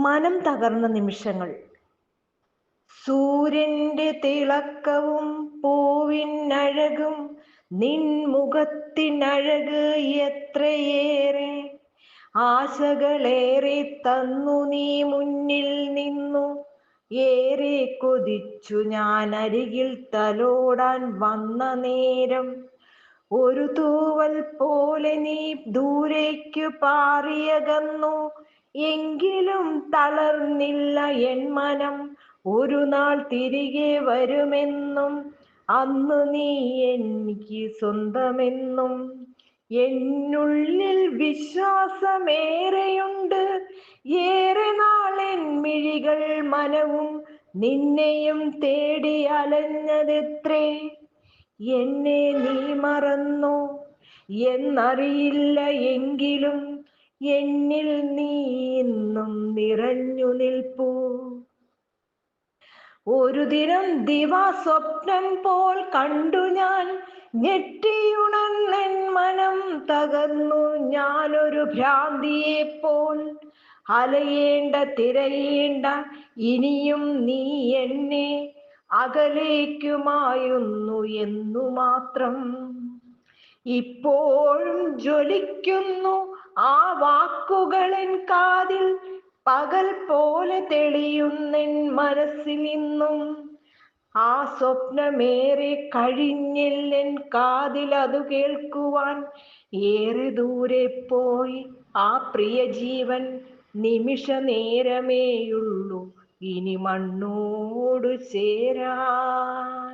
മനം തകർന്ന നിമിഷങ്ങൾ. സൂര്യന്റെ തിളക്കവും പൂവിനഴകും നിൻമുഖത്തിനഴക് എത്രയേറെ. ആശകളേറെ തന്നു നീ മുന്നിൽ നിന്നു. ഏറെ കൊതിച്ചു ഞാൻ അരികിൽ തലോടാൻ വന്ന നേരം. ഒരു തൂവൽ പോലെ നീ ദൂരേക്കു പാറിയകന്നു. എങ്കിലും തളർന്നില്ല എൻ മനം. ഒരു നാൾ തിരികെ വരുമെന്നും അന്ന് നീ എനിക്ക് സ്വന്തമെന്നും. എന്നുള്ളിൽ വിശ്വാസമേറെയുണ്ട്. ഏറെ നാളെൻ മിഴികൾ മനവും നിന്നെയും തേടി അലഞ്ഞതെത്രേ. എന്നെ നീ മറന്നോ എന്നറിയില്ല, എങ്കിലും എന്നിൽ നീ ഇന്നും നിറഞ്ഞു നിൽപ്പൂ. ഒരു ദിനം ദിവാസ്വപ്നം പോൽ കണ്ടു ഞാൻ. ഞെട്ടിയുണർന്നെൻ മനം തകർന്നു ഞാനൊരു ഭ്രാന്തിയെ പോൽ. അലയേണ്ട തിരയേണ്ട ഇനിയും നീ എന്നെ. അകലേക്കുമായുന്നു എന്നു മാത്രം. ഇപ്പോഴും ജ്വലിക്കുന്നു ആ വാക്കുകളെൻ കാതിൽ. പകൽ പോലെ തെളിയുന്നെൻ മനസ്സിൽ നിന്നും. ആ സ്വപ്നമേറെ കഴിഞ്ഞില്ലെൻ കാതിൽ അതു കേൾക്കുവാൻ. ഏറെ ദൂരെ പോയി ആ പ്രിയ ജീവൻ. നിമിഷ നേരമേയുള്ളൂ ഇനി മണ്ണോടു ചേരാൻ.